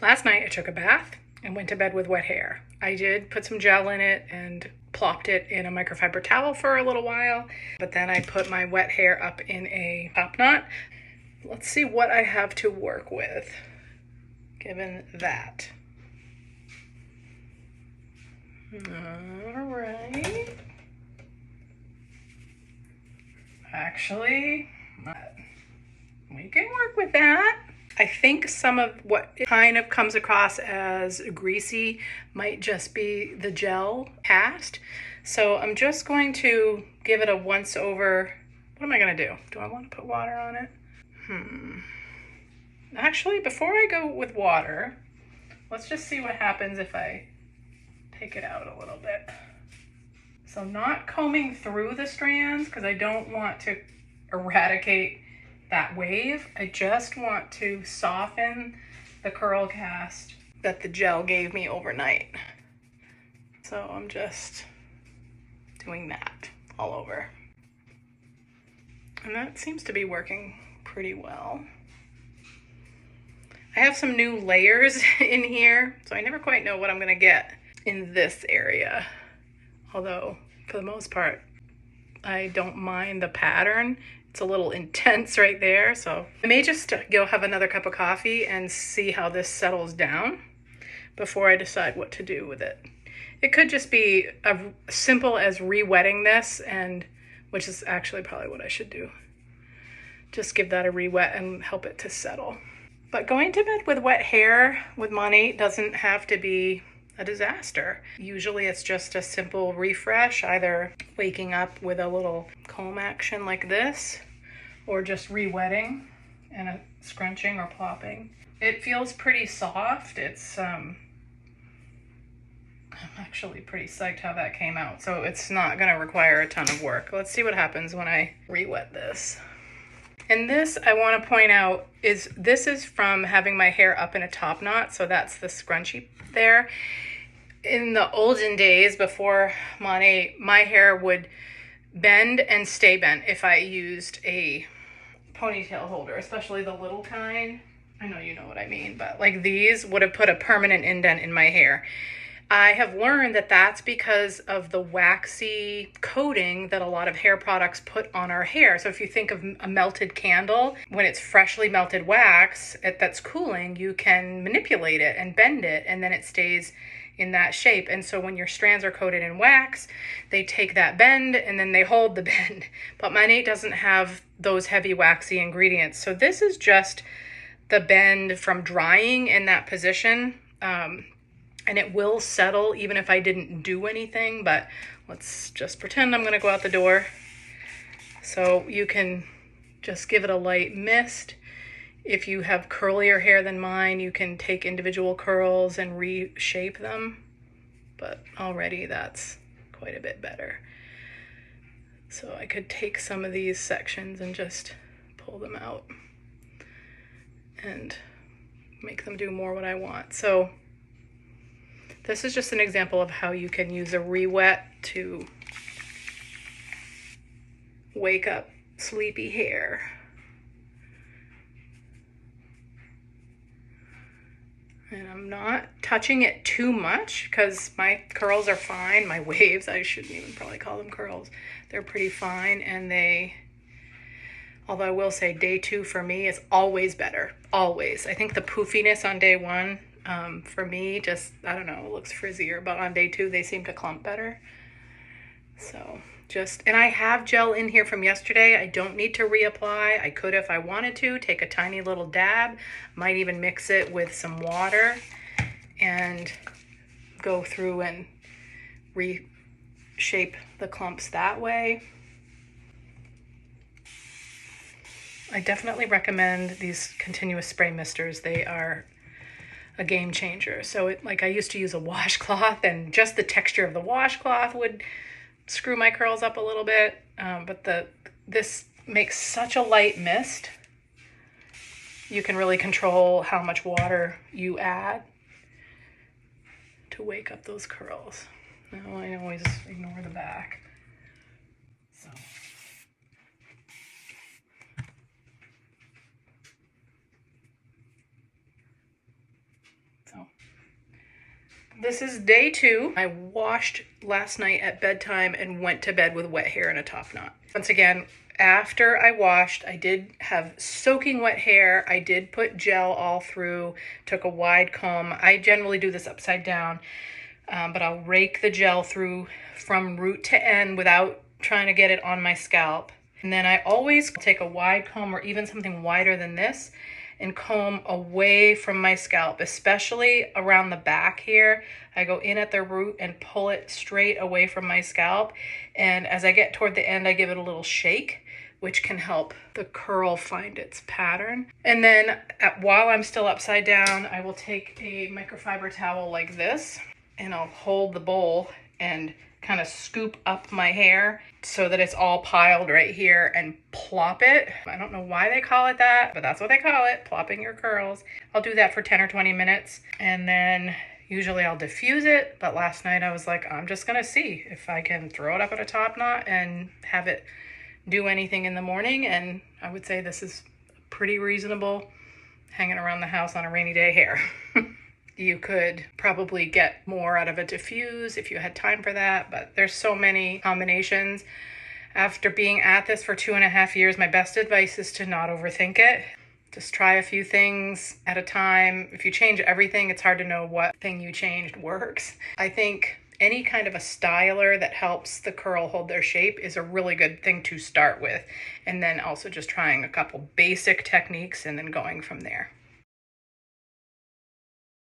Last night I took a bath and went to bed with wet hair. I did put some gel in it and plopped it in a microfiber towel for a little while, but then I put my wet hair up in a top knot. Let's see what I have to work with, given that. All right. Actually, we can work with that. I think some of what kind of comes across as greasy might just be the gel cast. So I'm just going to give it a once over. What am I going to do? Do I want to put water on it? Actually, before I go with water, let's just see what happens if I take it out a little bit. So not combing through the strands because I don't want to eradicate that wave. I just want to soften the curl cast that the gel gave me overnight. So I'm just doing that all over. And that seems to be working pretty well. I have some new layers in here, so I never quite know what I'm gonna get in this area. Although, for the most part, I don't mind the pattern. It's a little intense right there, so I may just go have another cup of coffee and see how this settles down before I decide what to do with it. It could just be as simple as re-wetting this, and which is actually probably what I should do. Just give that a re-wet and help it to settle. But going to bed with wet hair with Monty doesn't have to be a disaster. Usually it's just a simple refresh, either waking up with a little comb action like this, or just re-wetting and a scrunching or plopping. It feels pretty soft. I'm actually pretty psyched how that came out. So it's not gonna require a ton of work. Let's see what happens when I re-wet this. And this, I want to point out, this is from having my hair up in a top knot, so that's the scrunchie there. In the olden days, before Monty, my hair would bend and stay bent if I used a ponytail holder, especially the little kind. I know you know what I mean, but like these would have put a permanent indent in my hair. I have learned that that's because of the waxy coating that a lot of hair products put on our hair. So if you think of a melted candle, when it's freshly melted wax that's cooling, you can manipulate it and bend it, and then it stays in that shape. And so when your strands are coated in wax, they take that bend and then they hold the bend. But mine doesn't have those heavy waxy ingredients. So this is just the bend from drying in that position. And it will settle even if I didn't do anything, but let's just pretend I'm gonna go out the door. So you can just give it a light mist. If you have curlier hair than mine, you can take individual curls and reshape them, but already that's quite a bit better. So I could take some of these sections and just pull them out and make them do more what I want. So this is just an example of how you can use a re-wet to wake up sleepy hair. And I'm not touching it too much because my curls are fine. My waves, I shouldn't even probably call them curls. They're pretty fine, and although I will say day 2 for me is always better, always. I think the poofiness on day 1, for me, just, I don't know, it looks frizzier, but on day 2, they seem to clump better. So and I have gel in here from yesterday. I don't need to reapply. I could, if I wanted to, take a tiny little dab, might even mix it with some water and go through and reshape the clumps that way. I definitely recommend these continuous spray misters. They are a game changer. So like I used to use a washcloth, and just the texture of the washcloth would screw my curls up a little bit, but this makes such a light mist. You can really control how much water you add to wake up those curls. Now I always ignore the back. So Oh. This is day 2. I washed last night at bedtime and went to bed with wet hair and a top knot. Once again, after I washed, I did have soaking wet hair. I did put gel all through, took a wide comb. I generally do this upside down, but I'll rake the gel through from root to end without trying to get it on my scalp. And then I always take a wide comb or even something wider than this and comb away from my scalp, especially around the back here. I go in at the root and pull it straight away from my scalp. And as I get toward the end, I give it a little shake, which can help the curl find its pattern. And then while I'm still upside down, I will take a microfiber towel like this, and I'll hold the bowl and kind of scoop up my hair so that it's all piled right here and plop it. I don't know why they call it that, but that's what they call it, plopping your curls. I'll do that for 10 or 20 minutes, and then usually I'll diffuse it. But last night I was like, I'm just gonna see if I can throw it up at a top knot and have it do anything in the morning. And I would say this is pretty reasonable hanging around the house on a rainy day hair. You could probably get more out of a diffuse if you had time for that, but there's so many combinations. After being at this for 2.5 years, my best advice is to not overthink it. Just try a few things at a time. If you change everything, it's hard to know what thing you changed works. I think any kind of a styler that helps the curl hold their shape is a really good thing to start with. And then also just trying a couple basic techniques and then going from there.